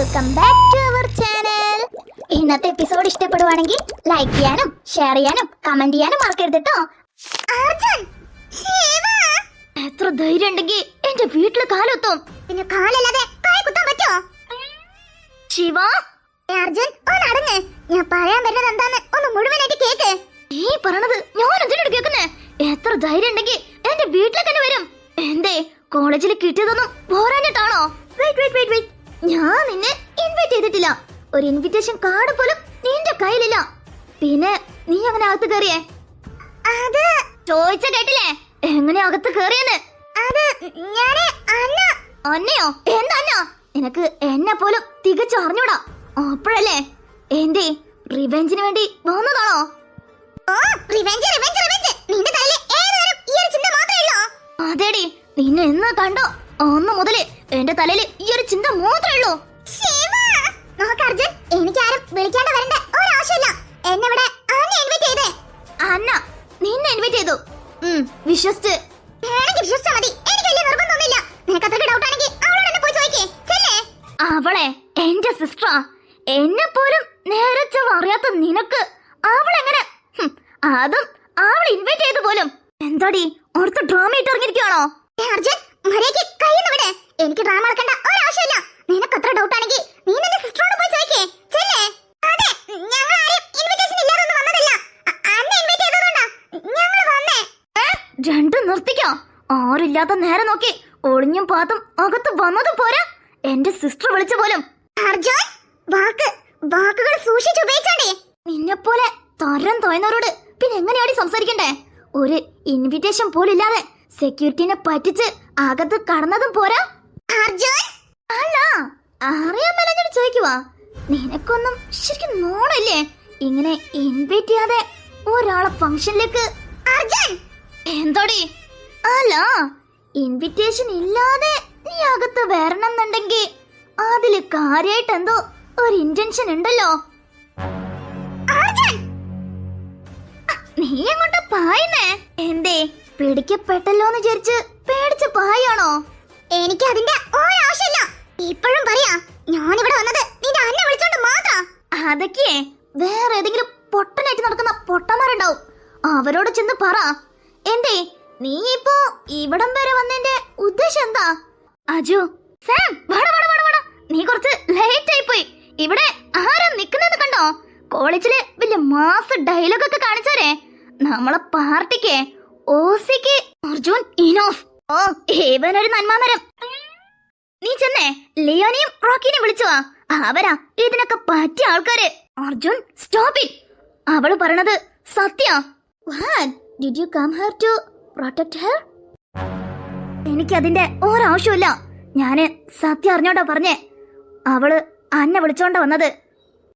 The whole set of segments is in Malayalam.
Welcome back to our channel. ഇന്നത്തെ എപ്പിസോഡ് ഇഷ്ടപ്പെടുവാണെങ്കിൽ ലൈക്ക് ചെയ്യാനും ഷെയർ ചെയ്യാനും കമന്റ് ചെയ്യാനും മറക്കരുത് കേട്ടോ. എത്ര ധൈര്യം ഉണ്ടെങ്കിൽ എന്റെ വീട്ടില് കാലെത്തും. പിന്നെ കാലല്ലാതെ കൈ കുത്താൻ പറ്റോ? ശിവ അർജുൻ ഒന്ന് അടങ്ങ്. ഞാൻ പറയാൻ വരുന്നത് എന്താന്ന് ഒന്ന് മുഴുവനായിട്ട് കേക്ക്. ഈ പറയണത് ഞാൻ എന്തിനോട് കേൾക്കുന്നേ? എത്ര ധൈര്യം ഉണ്ടെങ്കിൽ എന്റെ വീട്ടിലേക്ക് തന്നെ വരും. എന്തേ കോളേജിൽ കിട്ടിയതൊന്നും പോരാഞ്ഞിട്ടാണോ? ഞാൻ നിന്നെ ഇൻവൈറ്റ് ചെയ്തിട്ടില്ല. ഒരു ഇൻവിറ്റേഷൻ കാർഡ് പോലും നിന്റെ കയ്യിലില്ല. പിന്നെ നീ അങ്ങനെ അകത്ത് കയറിയേ? അത് ചോദിച്ച കേട്ടില്ലേ എങ്ങനെ അകത്ത് കയറിയെന്ന്? അത് അന്നയോ? എന്താ അന്ന? നിനക്ക് എന്നെ പോലും തികച്ചു അറിഞ്ഞൂടാ. അപ്പോഴല്ലേ എന്തേ റിവെഞ്ചിന് വേണ്ടി വന്നതാണോ? അതേടി, നിന്നെ എന്ന് കണ്ടോ അന്ന് മുതല് എന്റെ തലയില് ഈ ഒരു ചിന്ത മാത്രമേ ഉള്ളൂ. അന്ന നിന്നെ ഇൻവൈറ്റ് ചെയ്തു. വിശ്വസിച്ച് അവളെ എന്റെ സിസ്റ്ററാ. എന്നെ പോലും നേരെ അറിയാത്ത നിനക്ക് അവളെങ്ങനെ? അതും അവൾ ഇൻവൈറ്റ് ചെയ്തു പോലും. എന്താടി അടുത്ത ഡ്രാമ ഇട്ട് ഇറങ്ങിയിരിക്കുകയാണോ? എനിക്ക് ഡ്രാമ കളിക്കേണ്ട ഒരാവശ്യമില്ല. നിനക്ക് അത്ര ഡൗട്ട് ആണെങ്കിൽ നീ നിന്റെ സിസ്റ്ററോട് പോയി ചോദിക്കേ. ചെല്ലേ. അതെ, ഞങ്ങൾ ആരും ഇൻവിറ്റേഷൻ ഇല്ലാതെ വന്നതല്ല. അന്നെ ഇൻവൈറ്റ് ചെയ്തതുകൊണ്ടാ ഞങ്ങൾ വന്നേ. രണ്ടും നിർത്തിക്കോ. ആരില്ലാത്ത നേരെ നോക്കി ഒളിഞ്ഞും പാത്തും അകത്ത് വന്നത് പോരാ എന്റെ സിസ്റ്റർ വിളിച്ച പോലും. അർജുൻ, വാക്കുകൾ സൂക്ഷിച്ച് ഉപയോഗിച്ചോണ്ടേ. നിന്നെ പോലെ തരം തോന്നുന്നവരോട് പിന്നെ എങ്ങനെയാടി സംസാരിക്കണ്ടേ? ഒരു ഇൻവിറ്റേഷൻ പോലില്ലാതെ സെക്യൂരിറ്റിനെ പറ്റിച്ച് അകത്ത് കടന്നതും പോരാ. അർജുൻ അല്ല, അറിയാൻ മേലെ ചോദിക്കുവാ. നിനക്കൊന്നും ശരിക്കും നോടല്ലേ ഇങ്ങനെ ഇൻവൈറ്റ് ചെയ്യാതെ ഒരാളെ ഫംഗ്ഷനിലേക്ക്? അർജുൻ എന്തോടി? അല്ല, ഇൻവിറ്റേഷൻ ഇല്ലാതെ നീ അകത്ത് വരണമെന്നുണ്ടെങ്കിൽ അതില് കാര്യമായിട്ട് എന്തോ ഒരു ഇന്റൻഷൻ ഉണ്ടല്ലോ. നീ അങ്ങോട്ട് പായുന്നേ? എന്തേ പിടിക്കപ്പെട്ടല്ലോന്ന് വിചാരിച്ച് പേടിച്ച് പായാണോ? എനിക്ക് അതിന്റെ ഒരാവശ്യമില്ല. ഇപ്പോഴും പറയാ, ഞാനിവിടെ വന്നത് നിന്റെ അന്നെ വിളിച്ചോണ്ട് മാത്രം. അതൊക്കെ വേറെ ഏതെങ്കിലും പൊട്ടനായിട്ട് നടക്കുന്ന പൊട്ടന്മാരുണ്ടാവും. അവരോട് ചെന്ന് പറ. എന്തേ നീ ഇപ്പോ ഇവിടം വരെ വന്നതിന്റെ ഉദ്ദേശം എന്താ? അജു, സാം, നീ കുറച്ച് ലേറ്റ് ആയി പോയി. ഇവിടെ ആരാ നിക്കുന്നെന്ന് കണ്ടോ? കോളേജിലെ വലിയ മാസ് ഡയലോഗ് ഒക്കെ കാണിച്ചാരേ നമ്മളെ പാർട്ടിക്ക് ഓസിക്ക്. അർജുൻ ഇനോഫ്. ഓ, ഇവനൊരു നന്മാമരം. നീ ചെന്നേ ലിയോനെയും റോക്കിനെയും വിളിച്ചു വാ. അവരാ ഇതിനൊക്കെ പറ്റിയ ആൾക്കാര്. Arjun stop it. അവള് പറയണത് സത്യ. Did you come here to protect her? എനിക്കതിന്റെ ഒരാവശ്യമില്ല. ഞാന് സത്യം അറിഞ്ഞോണ്ടാ പറഞ്ഞേ. അവള് അന്നെ വിളിച്ചോണ്ടാ വന്നത്.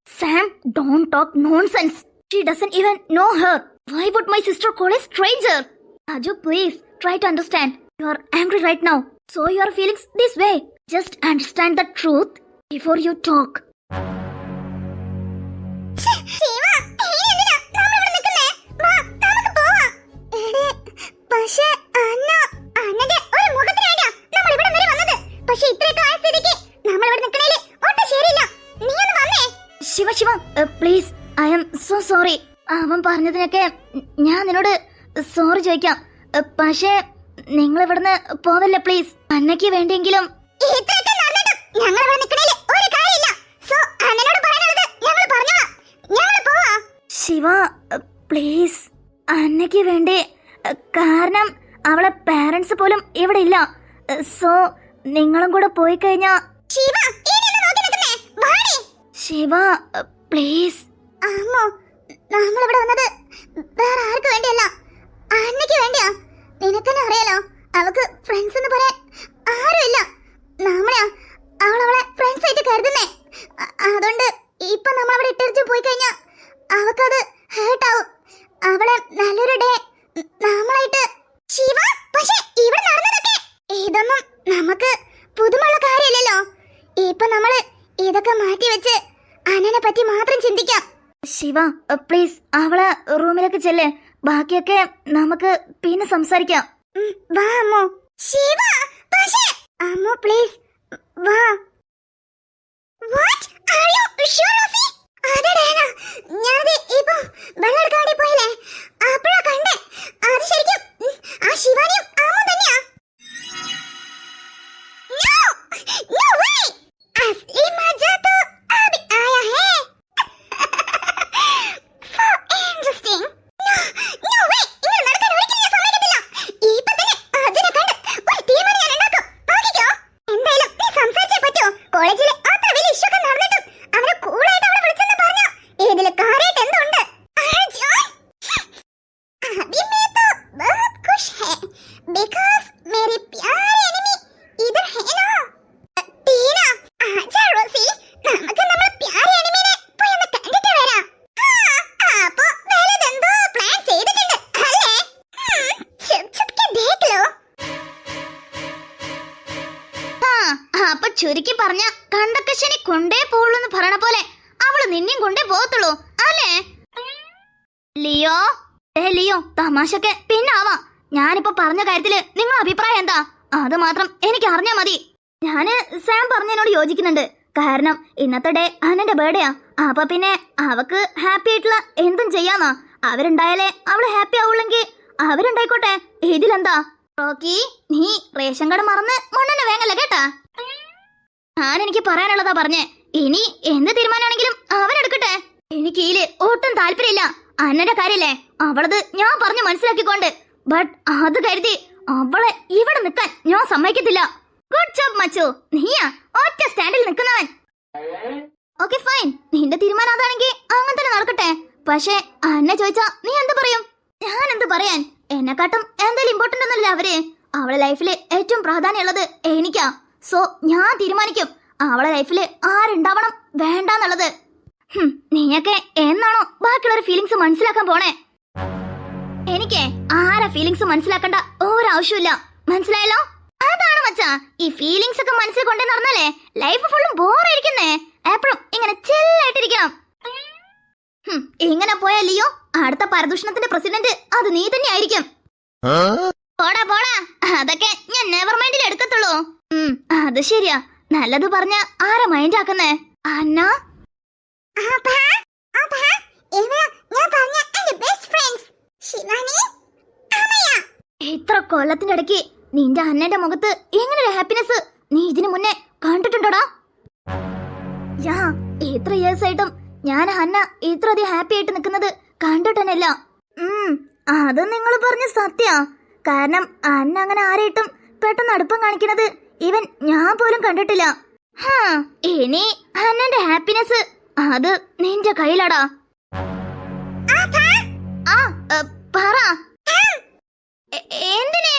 Sam, don't talk nonsense. She doesn't even know her. Why would my sister call a stranger? Aju, please try to understand. You are angry right now, so your feelings this way. Just understand the truth before you talk. Shiva please, I am so sorry. അവൻ പറഞ്ഞതിനൊക്കെ ഞാൻ നിന്നോട് സോറി ചോദിക്കാം. പക്ഷേ നിങ്ങൾ ഇവിടുന്ന് പോവല്ലേ പ്ലീസ്. അന്നയ്ക്ക് വേണ്ടിയെങ്കിലും. ശിവ പ്ലീസ്, അന്നയ്ക്ക് വേണ്ടി. കാരണം അവളെ പാരന്റ്സ് പോലും ഇവിടെ ഇല്ല. സോ നിങ്ങളും കൂടെ പോയി കഴിഞ്ഞാ. ശിവ പ്ലീസ്. അമ്മോ, നമ്മളിവിടെ വന്നത് വേറെ ആർക്ക് വേണ്ടിയല്ല, അന്നയ്ക്ക് വേണ്ടിയാ. നിനക്കെന്നെ അറിയാലോ, അവൾക്ക് ഫ്രണ്ട്സ് എന്ന് പറയാൻ ആരുമില്ല. നമ്മളെയാ അവളെ ഫ്രണ്ട്സ് ആയിട്ട് കരുതുന്നേ. അതുകൊണ്ട് ഇപ്പൊ നമ്മളവിടെ ഇട്ടടിച്ച് പോയി കഴിഞ്ഞാ അവക്കത് ഹേർട്ടാവും. അവളെ നല്ലൊരു ഡേ നമ്മളായിട്ട്. ശിവ, പക്ഷേ ഇവിടെ നടന്നതൊക്കെ ഇതൊന്നും നമുക്ക് പുതുമുള്ള കാര്യമില്ലല്ലോ. ഇപ്പൊ നമ്മള് ഇതൊക്കെ മാറ്റി വെച്ച് അനനെ പറ്റി മാത്രം ചിന്തിക്കാം. ശിവ പ്ലീസ്, അവളെ റൂമിലേക്ക് ചെല്ല്. ബാക്കിയൊക്കെ നമുക്ക് പിന്നെ സംസാരിക്കാം. വാ അമ്മോ. ശിവ, പക്ഷേ അമ്മോ പ്ലീസ് വാ. വാ. ചുരുക്കി പറഞ്ഞ കണ്ടക്കശനി കൊണ്ടേ പോവുള്ളൂന്ന് പറയണ പോലെ അവള് നിന്നെയും കൊണ്ടേ പോകത്തുള്ളൂ അല്ലേ? ലിയോ ലിയോ, തമാശക്ക് പിന്നാവാം. ഞാനിപ്പോ പറഞ്ഞ കാര്യത്തില് നിങ്ങളുടെ അഭിപ്രായം എന്താ? അത് മാത്രം എനിക്ക് അറിഞ്ഞാ മതി. ഞാന് സാം പറഞ്ഞതിനോട് യോജിക്കുന്നുണ്ട്. കാരണം ഇന്നത്തെ ഡേ അനന്റെ ബർത്ത്ഡേയാ. അപ്പൊ പിന്നെ അവക്ക് ഹാപ്പി ആയിട്ടുള്ള എന്തും ചെയ്യാന്നാ. അവരുണ്ടായാലേ അവള് ഹാപ്പി ആവുള്ളെങ്കിൽ അവരുണ്ടായിക്കോട്ടെ, ഇതിലെന്താ? റോക്കി, നീ റേഷൻ കട മറന്ന് മണ്ണെണ്ണ വേങ്ങല്ല കേട്ടാ. ഞാൻ എനിക്ക് പറയാനുള്ളതാ പറഞ്ഞേ. ഇനി എന്ത് തീരുമാനമാണെങ്കിലും അവനെടുക്കട്ടെ. എനിക്ക് ഇതില് ഒട്ടും താല്പര്യമില്ല. അന്നന്റെ കാര്യല്ലേ, അവളത് ഞാൻ പറഞ്ഞു മനസ്സിലാക്കിക്കൊണ്ട്. ബട്ട് അത് കരുതി അവളെ ഇവിടെ നിൽക്കാൻ ഞാൻ സമ്മതിക്കത്തില്ല. ഗുഡ് ജോബ് മച്ചു, നീയാ ഒറ്റ സ്റ്റാൻഡിൽ നിൽക്കുന്നവൻ. ഓക്കെ ഫൈൻ, നിന്റെ തീരുമാനം അതാണെങ്കിൽ അങ്ങനെ തന്നെ നടക്കട്ടെ. പക്ഷെ അന്നെ ചോദിച്ചാ നീ എന്ത് പറയും? ഞാൻ എന്ത് പറയാൻ? എന്നെക്കാട്ടും എന്തായാലും ഇമ്പോർട്ടന്റ് ഒന്നല്ല അവര്. അവളെ ലൈഫില് ഏറ്റവും പ്രാധാന്യമുള്ളത് എനിക്കാ. സോ ഞാൻ തീരുമാനിക്കും അവളെ ലൈഫില് ആരുണ്ടാവണം വേണ്ടെന്നുള്ളത്. നീയൊക്കെ എന്നാണോ ബാക്കിയുള്ളവരുടെ ഫീലിങ്സ് മനസ്സിലാക്കാൻ പോണേ? എനിക്ക് ആരെ ഫീലിങ്സ് മനസ്സിലാക്കണ്ട ഒരാവശ്യമില്ല, മനസ്സിലായല്ലോ? അതാണ് മച്ചാ, ഈ ഫീലിങ്സ് ഒക്കെ മനസ്സിൽ കൊണ്ടേ നടന്നാലേ ലൈഫ് ഫുള്ളും ബോറായിരിക്കുന്നേ. എപ്പോഴും ഇങ്ങനെ ചില്ലായിട്ടിരിക്കണം. ഇങ്ങനെ പോയാലിയോ അടുത്ത പരദൂഷണത്തിന്റെ പ്രസിഡന്റ് അത് നീ തന്നെ ആയിരിക്കും. പോടാ പോടാ, അതൊക്കെ ഞാൻ നെവർ മൈൻഡിൽ എടുക്കത്തുള്ളൂ. അത് ശരിയാ, നല്ലത് പറഞ്ഞ ആരാ മൈൻഡ് ആക്കുന്നേ? അന്ന ഇത്ര കൊല്ലത്തിന്റെ ഇടയ്ക്ക് നിന്റെ അന്നന്റെ മുഖത്ത് എങ്ങനെ ഹാപ്പിനെസ് നീ ഇതിനു മുന്നേ കണ്ടിട്ടുണ്ടോടാ? യാ, ഇത്ര ഇയേഴ്സ് ആയിട്ടും ഞാൻ അന്ന ഇത്രയധികം ഹാപ്പി ആയിട്ട് നിൽക്കുന്നത് കണ്ടിട്ടല്ല. അത് നിങ്ങൾ പറഞ്ഞ സത്യ. കാരണം അന്ന അങ്ങനെ ആരായിട്ടും പെട്ടെന്ന് അടുപ്പം കാണിക്കുന്നത് ഇവൻ ഞാൻ പോലും കണ്ടിട്ടില്ല. ഇനി അന്നന്റെ ഹാപ്പിനെസ് അത് നിന്റെ കയ്യിലാടാ. പറ, എന്തിനെ?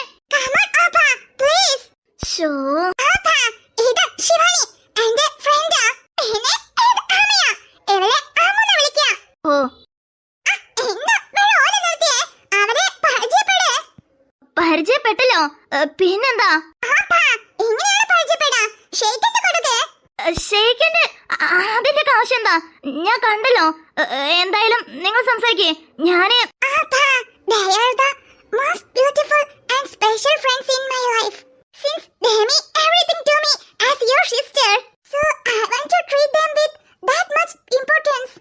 പരിചയപ്പെട്ടല്ലോ, പിന്നെന്താ? ഷെയ്ക്കിന്റെ അതിന്റെ ആവശ്യം എന്താ? ഞാൻ കണ്ടല്ലോ. എന്തായാലും നിങ്ങൾ സംസാരിക്കേ. ഞാന് most beautiful and special friends in my life. Since they mean everything to me as your sister, so I want to treat them with that much importance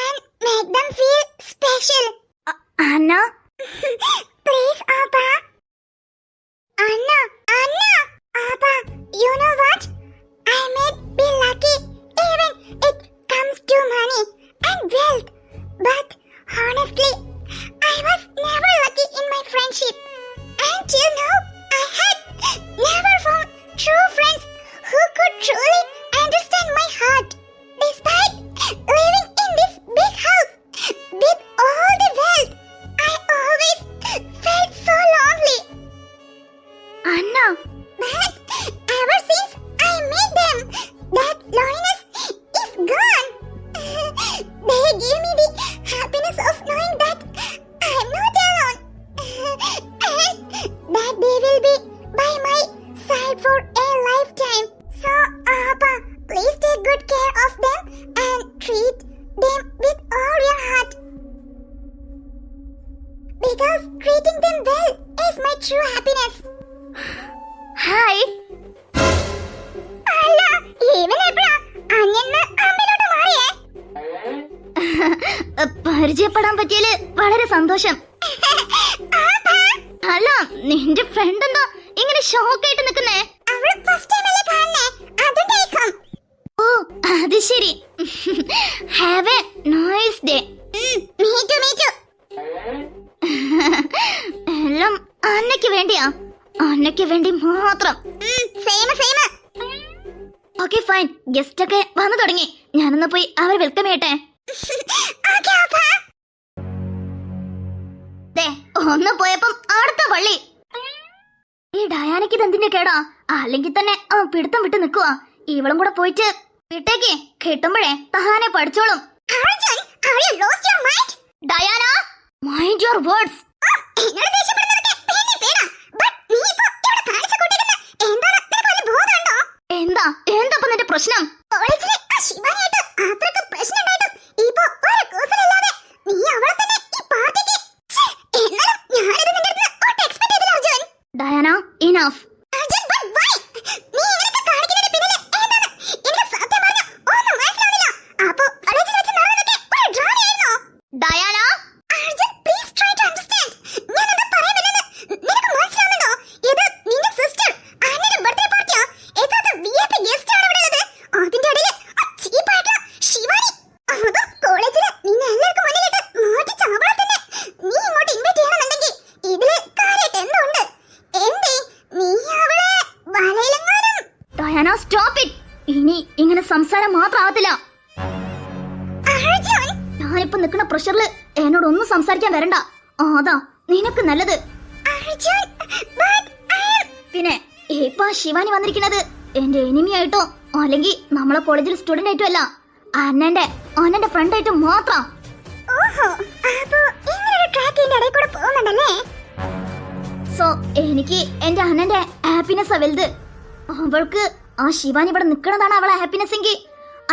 and make them feel special. Anna, please, Appa. Anna, Appa. You know what? I may be lucky even it comes to money and wealth, but honestly, I was never lucky in my friendship. Until now, I had never found true friends who could truly understand my heart. Despite living in this big house with all the wealth, I always felt so lonely. Anna, but ever since I met them, that loneliness is gone. They give me the happiness of knowing that I'm not alone, and that they will be by my side for a lifetime. So, Appa, please take good care of them and treat them with all your heart. Because treating them well is my true happiness. Hi. അല്ല, ഇവൻ എപ്പോഴാ അന്യന്ന് അമ്മയിലോട്ട് മാറിയേ? പരിചയപ്പെടാൻ പറ്റിയതില് വളരെ സന്തോഷം. അല്ല, നിന്റെ ഫ്രണ്ട് എന്താ ഇങ്ങനെ ഷോക്കായിട്ട് നിൽക്കുന്നേ? ഓ, അത് ശരി. Have A nice day. എല്ലാം അന്നയ്ക്ക് വേണ്ടിയാ, അന്നയ്ക്ക് വേണ്ടി മാത്രം. ഓക്കെ ഫൈൻ, ഗസ്റ്റ് ഒക്കെ വന്നു തുടങ്ങി. ഞാനൊന്ന് പോയി അവർ വെൽക്കം ചെയ്യട്ടെ. ഒന്ന് പോയപ്പം അടുത്ത പള്ളി. ഈ ഡയാനയ്ക്ക് ഇതെന്തിന്റെ കേടാ? അല്ലെങ്കിൽ തന്നെ പിടുത്തം വിട്ട് നിൽക്കുവാ. ഇവളും കൂടെ പോയിട്ട് വിട്ടേക്ക്, കിട്ടുമ്പോഴേ താനെ പഠിച്ചോളും. Diana, mind your words. എന്താ എന്താ നിന്റെ പ്രശ്നം? കോളേജിലെ ആ ശിവാനിയായിട്ട് അത്രയ്ക്ക് പ്രശ്നം ഉണ്ടായിട്ടും ഇപ്പോ ഒരു കൂസലില്ലാതെ നീ അവളെ തന്നെ ഈ പാർട്ടിക്ക്. എന്നാലും ഞാനിത് നിന്റെ അടുത്ത് ഒട്ടും എക്സ്പെക്ട് ചെയ്തില്ല Arjun. Diana, enough. Arjun, but why? നീ ഇങ്ങനെയൊക്കെ കാണിക്കുന്നതിന് പിന്നിൽ എന്താണ്? എനിക്ക് സത്യം പറഞ്ഞാ ഒന്നും മനസ്സിലാവുന്നില്ല. അപ്പോ കോളേജിൽ വെച്ച് നടന്നതൊക്കെ ഒരു ഡ്രാമയായിരുന്നോ? Diana, Arjun, please try to understand. ഞാൻ എന്താ പറയാൻ വരുന്നത് നിനക്ക് മനസ്സിലാവുന്നുണ്ടോ? ഇത് നിന്റെ സിസ്റ്റർ അന്നയുടെ ബർത്ത്ഡേ പാർട്ടിയാ. എത്ര VIP ഗസ്റ്റ് ആണ് ഇവിടെ ഉള്ളത്. അതിന്റെ ഇടയിൽ ചീപ്പ് ആയിട്ടുള്ള ശിവാനി, അതും കോളേജിലെ നിന്നെ എല്ലാവർക്കും മുന്നിലിട്ട് മാറ്റിച്ച അവളെ തന്നെ നീ ഇങ്ങോട്ട് ഇൻവൈറ്റ് ചെയ്യണമെന്നുണ്ടെങ്കിൽ ഇതില് കാര്യമായിട്ട് എന്തുണ്ട്? എന്തേ നീ അവളെ വലയിലെങ്ങാനും? Diana, stop it. ഇനി ഇങ്ങനെ സംസാരം മാത്രമാവത്തില്ല. അർജുൻ, ഞാനിപ്പോ നിൽക്കുന്ന പ്രഷറിൽ എന്നോടൊന്നും സംസാരിക്കാൻ വരണ്ട. അതാ നിനക്ക് നല്ലത്. Arjun, but I am. പിന്നെ ഇപ്പൊ ശിവാനി വന്നിരിക്കുന്നത് എന്റെ എനിമി ആയിട്ടോ അല്ലെങ്കിൽ നമ്മളെ കോളേജിൽ സ്റ്റുഡന്റ് ആയിട്ടോ അല്ല, അന്നന്റെ ഫ്രണ്ട് ആയിട്ട് മാത്രം. ഓഹോ, അപ്പോ ഇങ്ങനൊരു ട്രാക്കിന്റെ ഇടയിൽ കൂടെ പോകുന്നുണ്ടല്ലേ? സോ എനിക്ക് എന്റെ അന്നന്റെ ഹാപ്പിനെസ് വലുത്. അവൾക്ക് ആ ശിവാനി ഇവിടെ നിൽക്കണതാണ് അവളെ ഹാപ്പിനെസ് എങ്കിൽ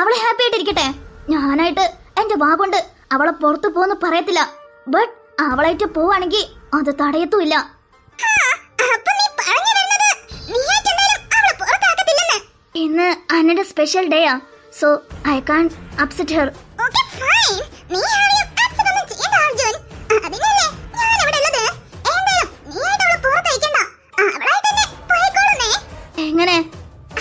അവളെ ഹാപ്പി ആയിട്ടിരിക്കട്ടെ. ഞാനായിട്ട് എന്റെ വാഗൊണ്ട് അവളെ പുറത്തു പോന്ന് പറയത്തില്ല. ബട്ട് അവളായിട്ട് പോവാണെങ്കിൽ അത് തടയത്തുമില്ല. അപ്പൊ നീ പറഞ്ഞു വരുന്നത് നീയായിട്ടെന്തായാലും അവളെ പുറത്താക്കത്തില്ലെന്ന്? ഇന്ന് അന്നന്റെ സ്പെഷ്യൽ ഡേയാ. So I can upset her. Okay, fine. നീ ആരെയും അപ്സെറ്റ് ഒന്നും ചെയ്യണ്ട അർജുൻ. അതിനല്ലേ ഞാൻ ഇവിടെ ഉള്ളത്. എന്തായാലും നീയായിട്ട് അവളെ പുറത്തയക്കണ്ട. അവളായിട്ട് തന്നെ പോയിക്കോളുന്നേ. എങ്ങനെ?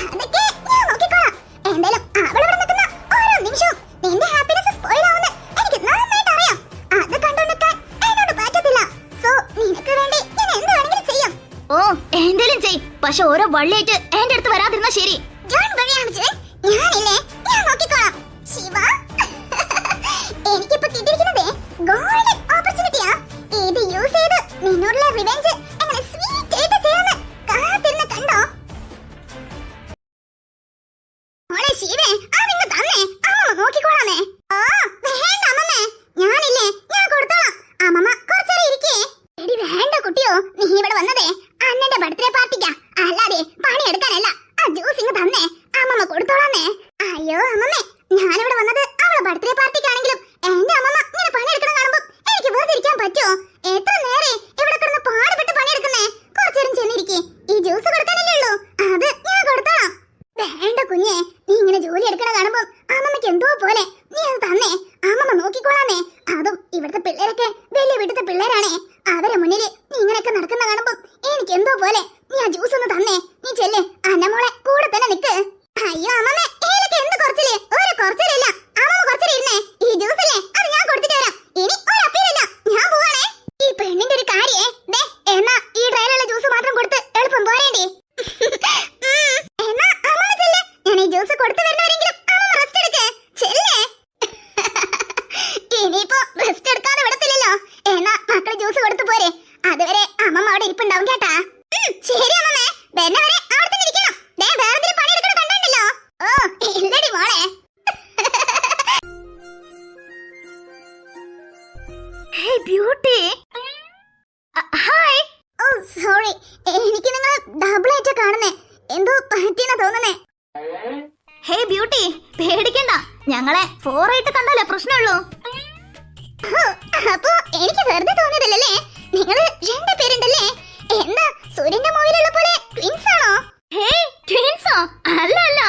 അതൊക്കെ ഞാൻ നോക്കിക്കോളാം. എന്തായാലും അവളിവിടെ നിൽക്കുന്ന ഓരോ നിമിഷവും നിന്റെ ഹാപ്പിനെസ് സ്പോയിൽ ആവുമെന്ന് എനിക്ക് നന്നായിട്ട് അറിയാം. അത് കണ്ടുനിൽക്കാൻ എന്നോട് പറ്റത്തില്ല. സോ നിനക്ക് വേണ്ടി ഞാൻ എന്ത് വേണമെങ്കിലും ചെയ്യും. ഓ, എന്തേലും ചെയ്. പക്ഷെ ഓരോ വള്ളിയായിട്ട് എന്റെ അടുത്ത് വരാതിരുന്നാ ശരി. Don't worry, Arjun. ഞാനില്ലേ, ഞാൻ നോക്കിക്കോളാം. ശിവ, എനിക്കിപ്പോ കിട്ടിയിരിക്കുന്നതേ ഗോൾഡൻ ഓപ്പർച്യൂണിറ്റിയാ. ഇത് യൂസ് ചെയ്ത് നിന്നോടുള്ള റിവെഞ്ച് എങ്ങനെ സ്വീറ്റ് ആയിട്ട് ചെയ്യാന്ന് കാത്തിരുന്ന് കണ്ടോ? മോളെ ശിവേ, അതിങ്ങ് തന്നെ. അമ്മമ്മ നോക്കിക്കോളാമേ. ആ, വേണ്ട അമ്മമ്മേ. ഞാനില്ലേ, ഞാൻ കൊടുത്തോളാം. അമ്മമ്മ കുറച്ചേരം ഇരിക്കേ. എടി വേണ്ട കുട്ടിയോ, നീ ഇവിടെ വന്നതേ അന്നന്റെ ബർത്ത്ഡേ പാർട്ടിക്കാ, അല്ലാതെ പണിയെടുക്കാനല്ല. ആ ജ്യൂസ് ഇങ്ങ് തന്നേ, അമ്മമ്മ കൊടുത്തോളാന്നേ. അയ്യോ അമ്മമ്മേ, ഞാനിവിടെ വന്നത് അവളെ ബർത്ത്ഡേ പാർട്ടിക്കാണെങ്കിലും എന്റെ അമ്മമ്മ ഇങ്ങനെ പണിയെടുക്കണം കാണുമ്പോ എനിക്ക് വെറുതെ ഇരിക്കാൻ പറ്റുമോ? എത്ര നേരെ ഇവിടെ കിടന്ന് പാടുപെട്ട് പണിയെടുക്കുന്നേ. കുറച്ചേരം ചെന്നിരിക്കേ, ഈ ജ്യൂസ് കൊടുക്കാനല്ലേ ഉള്ളൂ, അത് ഞാൻ കൊടുത്തോളാം. വേണ്ട കുഞ്ഞേ, നീ ഇങ്ങനെ ജോലി എടുക്കണ കാണുമ്പോ അമ്മമ്മയ്ക്ക് എന്തോ പോലെ. നീ അത് തന്നേ, അമ്മമ്മ നോക്കിക്കോളാന്നേ. അതും ഇവിടുത്തെ പിള്ളേരൊക്കെ വലിയ വീട്ടിലത്തെ പിള്ളേരാണേ. അവരെ മുന്നില് നീ ഇങ്ങനെയൊക്കെ നടക്കുന്ന കാണുമ്പോ എനിക്ക് എന്തോ പോലെ. നീ ആ ജ്യൂസ് ഒന്ന് തന്നേ. നീ ചെല്ലേ, അന്നമോളെ കൂടെ തന്നെ നിക്ക്. അയ്യോ അമ്മമ്മ, ഇതിലൊക്കെ എന്ത് കുറച്ചില്? ഒരു കുറച്ചിലില്ല. അമ്മമ്മ കുറച്ചിലിരുന്നേ. ഈ ജ്യൂസ് അല്ലേ, അത് ഞാൻ കൊടുത്തിട്ട് വരാം. ഇനി ഒരു അപ്പീലില്ല, ഞാൻ പോവാണേ. ഈ പെണ്ണിന്റെ ഒരു കാര്യേ ദേ, എന്നാ ഈ ഡ്രൈലുള്ള ജ്യൂസ് മാത്രം കൊടുത്ത് എളുപ്പം പോരേണ്ടി. എന്നാ അമ്മമ്മ ചെല്ലേ, ഞാൻ ഈ ജ്യൂസ് കൊടുത്തു വരുന്നവരെങ്കിലും അമ്മമ്മ റെസ്റ്റ് എടുക്ക്. ചെല്ലേ. ഇനിയിപ്പോ റെസ്റ്റ് എടുക്കാതെ വിടത്തില്ലല്ലോ. എന്നാ മക്കള് ജ്യൂസ് കൊടുത്തു പോരെ. അതുവരെ അമ്മമ്മ അവിടെ ഇരിപ്പുണ്ടാവും കേട്ടാ. ശരി അമ്മമ്മേ, വരുന്നവരെ അവിടെ തന്നെ ഇരിക്കണം. ദേ, വേറെ എന്തെങ്കിലും പണിയെടുക്കണ കണ്ടല്ലോ. ഓ, ഇല്ലടി മോളെ. ഹേ ബ്യൂട്ടി. ഹായ്. ഓ സോറി, എനിക്ക് നിങ്ങളെ ഡബിൾ ആയിട്ടാ കാണുന്നേ. എന്തോ പറ്റിയെന്നാ തോന്നുന്നേ. ഹേ ബ്യൂട്ടി, പേടിക്കണ്ട. ഞങ്ങളെ 4 ആയിട്ട് കണ്ടാലേ പ്രശ്നമുള്ളൂ. അപ്പൊ എനിക്ക് വെറുതെ തോന്നിയതല്ലേ? നിങ്ങള് 2 പേരുണ്ടല്ലേ? എന്താ സൂര്യന്റെ മൂവിലുള്ള പോലെ ട്വിൻസ് ആണോ? ഹേ, ട്വിൻസോ? അല്ല അല്ല.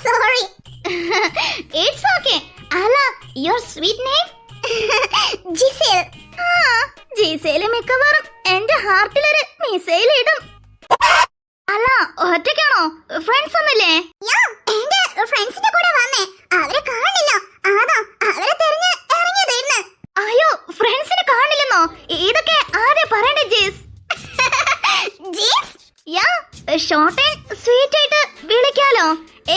സോറി. It's okay. അല്ല, യുവർ സ്വീറ്റ് നെയിം? ജിസേൽ. ആ, ജിസേല് മിക്കവാറും എന്റെ ഹാർട്ടിലൊരു മിസൈൽ ഇടും. അല്ല, ഒറ്റയ്ക്കാണോ? ഫ്രണ്ട്സ് ഒന്നുമില്ലേ? എന്റെ ഫ്രണ്ട്സിന്റെ കൂടെ വന്നേ, അവരെ കാണില്ല. അതാ അവരെ തെരഞ്ഞ് ഇറങ്ങിയതായിരുന്നു. അയ്യോ, ഫ്രണ്ട്സിനെ കാണില്ലെന്നോ? ഇതൊക്കെ ആദ്യം പറയണ്ടേ ജീസ്? ജീസ്? യാ, ഷോർട്ട് ആൻഡ് സ്വീറ്റ് ആയിട്ട് വിളിക്കാലോ.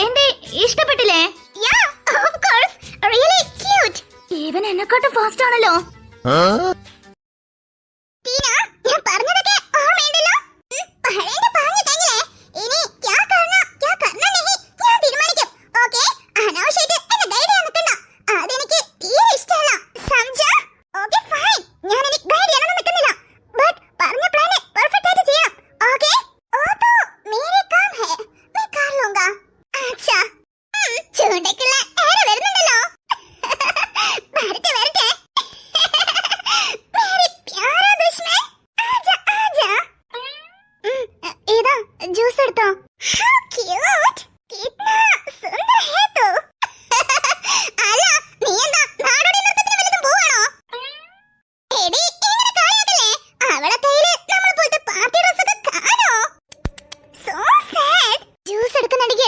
എന്റെ ഇഷ്ടപ്പെട്ടില്ലേ? Yeah, of course, really cute. Even എന്നെക്കാട്ടും ഫാസ്റ്റ് ആണല്ലോ. ടീന, ഞാൻ പറഞ്ഞതൊക്കെ ഓർമ്മയുണ്ടല്ലോ? പഴയത് പറഞ്ഞിട്ടെങ്കിലേ ഇനി ക്യാ കർണാ നെഹി ഞാൻ തീരുമാനിക്കും. ഓക്കേ, അനാവശ്യമായിട്ട് എന്നെ ഗൈഡ് ചെയ്യാൻ നിൽക്കണ്ട. അതെനിക്ക് തീരെ ഇഷ്ടമല്ല. സംജാ? ഓക്കേ ഫൈൻ, ഞാൻ ഇനി ഗൈഡ് ചെയ്യാനൊന്നും നിൽക്കുന്നില്ല. ബട്ട് പറഞ്ഞ പ്ലാൻ പെർഫെക്റ്റ് ആയിട്ട് ചെയ്യണം. ഓക്കേ? ഓ തോ മേരെ കാം ഹേ, मैं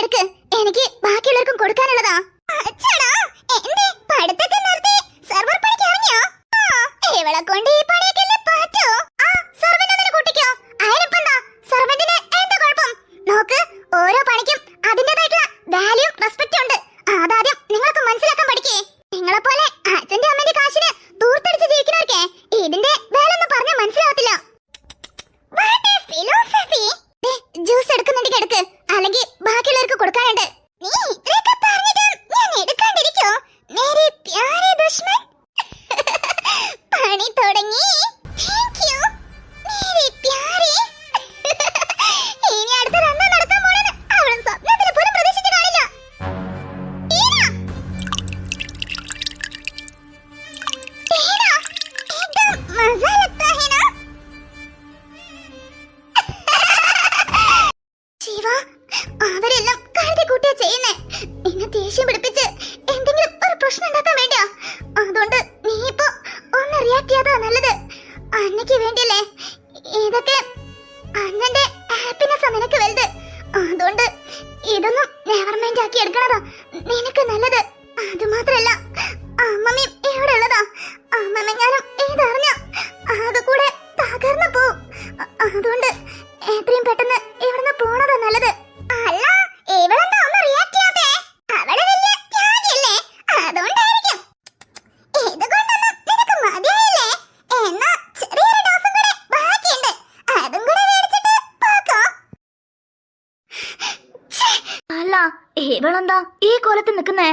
എടുക്ക്. എനിക്ക് ബാക്കിയുള്ളവർക്കും കൊടുക്കാനുള്ളതാ. അച്ഛടാ, എന്റെ പഠിത്തത്തെ നിർത്തി സെർവർ പണിക്ക് ഇറങ്ങിയോ? ഇവളെ കൊണ്ട് ഈ പണിയൊക്കെ പറ്റോ? സെർവന്റിനെ കൂട്ടിക്കോ. അതിനിപ്പെന്താ, സെർവന്റിന് എന്താ കുഴപ്പം? നോക്ക്, ഓരോ പണിക്കും അതിന്റേതായിട്ടുള്ള വാല്യൂ റെസ്പെക്ട് ഉണ്ട്. അതാദ്യം നിങ്ങൾക്ക് മനസ്സിലാക്കാൻ പഠിക്കേ. നിങ്ങളെ പോലെ അച്ഛന്റെ അമ്മന്റെ കാശിന് ദൂർത്തടിച്ച് ജീവിക്കുന്നവർക്ക് ഇതിന്റെ വേലൊന്നും പറഞ്ഞാൽ മനസ്സിലാവത്തില്ല. ജ്യൂസ് എടുക്കുന്നുണ്ടെങ്കിൽ എടുക്ക്, അല്ലെങ്കിൽ ബാക്കിയുള്ളവർക്ക് കൊടുക്കാനുണ്ട്. നീ ഇത്രയൊക്കെ പറഞ്ഞിട്ട് ഞാൻ എടുക്കാണ്ടിരിക്കോ? മേരെ പ്യാരെ ദുശ്മൻ. പണി തുടങ്ങി. Thank you, മേരെ പ്യാരെ. ഇനി അടുത്തത് എന്താ നടക്കാൻ പോണെന്ന് അവൾ സ്വപ്നത്തിൽ പോലും പ്രതീക്ഷിച്ചു കാണില്ല. ടീന, ടീന, एकदम मजा लगता है ना? ശിവ, അവരെല്ലാം കരുതി കൂട്ടിയാ ചെയ്യുന്നേ. എന്നെ ദേഷ്യം പിടിപ്പിച്ച് എന്തെങ്കിലും ഒരു പ്രശ്നം ഉണ്ടാക്കാൻ വേണ്ടിയാ. അതുകൊണ്ട് നീ ഇപ്പൊ ഒന്ന് റിയാക്ട് ചെയ്യാതാ നല്ലത്. അന്നയ്ക്ക് വേണ്ടിയല്ലേ ഇതൊക്കെ. അന്നന്റെ ഹാപ്പിനെസ് നിനക്ക് വലുത്. അതുകൊണ്ട് ഇതൊന്നും നെവർ മൈൻഡ് ആക്കി എടുക്കണതാ നിനക്ക് നല്ലത്. അത് മാത്രല്ല, അമ്മമ്മയും എവിടെ ഉള്ളതാ? അമ്മമ്മങ്ങാനും ഇതറിഞ്ഞ ആകെ കൂടെ തകർന്നു പോവും. അതുകൊണ്ട് എത്രയും പെട്ടെന്ന് ഇവിടുന്ന് പോണതാ നല്ലത്. അല്ല, ഇവളെന്താ ഒന്ന് റിയാക്ട് ചെയ്യാതെ? അവള് വലിയ ത്യാഗിയല്ലേ, അതുകൊണ്ടായിരിക്കും. ഇതുകൊണ്ടൊന്നും നിനക്ക് മതിയായില്ലേ? എന്നാ ചെറിയൊരു ഡോസും കൂടെ ബാക്കിയുണ്ട്, അതും കൂടെ മേടിച്ചിട്ട് പോക്കോ. അല്ല, ഇവളെന്താ ഈ കോലത്ത് നിക്കുന്നേ?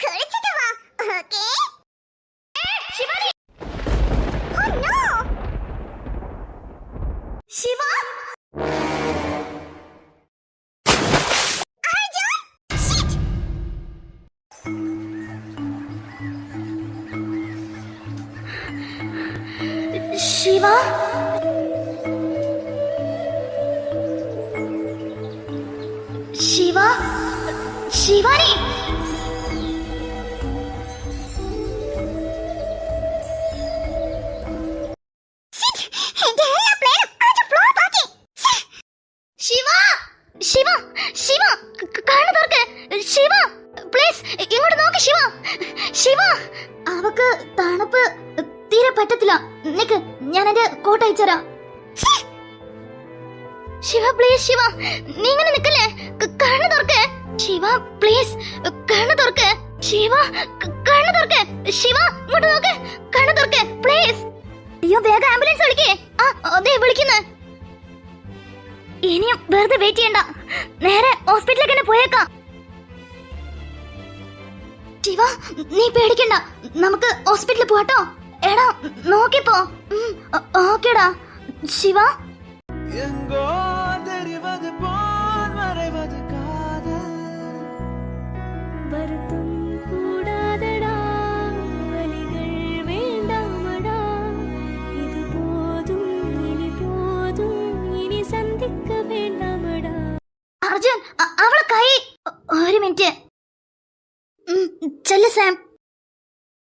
കുളിച്ചിട്ട് വാ, okay? Oh no! Shiva, Arjun! Shit! Shiva, Shiva, Shivani. Shit! എന്റെ എല്ലാ പ്ലാനും ആദ്യം ഫ്ലോപ്പ് ആക്കി. ശിവ, ശിവ, ശിവ, കണ്ണു തുറക്ക്. ശിവ, പ്ലീസ് ഇങ്ങോട്ട് നോക്ക്. ശിവ, ശിവ, അവക്ക് തണുപ്പ് തീരെ പറ്റത്തില്ല. നിക്ക്, ഞാൻ എന്റെ കോട്ട് അയച്ചുതരാം. ശിവ, പ്ലീസ് ശിവ, നീ ഇങ്ങനെ നിക്കല്ലേ. കണ്ണു തുറക്ക്. ശിവ, പ്ലീസ് കണ്ണു തുറക്ക്. ശിവ, കണ്ണു തുറക്ക്. ശിവ, ഇങ്ങോട്ട് നോക്ക്. കണ്ണു തുറക്ക് പ്ലീസ്. അയ്യോ, വേഗം ആംബുലൻസ് വിളിക്കേ. അതെ വിളിക്കുന്നു. ഇനിയും വെറുതെ വെയിറ്റ് ചെയ്യണ്ട, നേരെ ഹോസ്പിറ്റലിലേക്ക് തന്നെ പോയേക്കാം. ശിവ, നീ പേടിക്കണ്ട, നമുക്ക് ഹോസ്പിറ്റലിൽ പോട്ടോ. എടാ നോക്കിപ്പോ. ഓക്കേടാ ശിവ. எங்கோ தெரிவது போல் மறைவது காதல் வருத்தம் கூடாதடா, வலிகள் வேண்டாமடா. இது போதும், இனி போதும், இனி சந்திக்க வேண்டாமடா. അർജുൻ, അവളെ കൈ. ഒരു മിനിറ്റ്. ചെല്ലു സാം.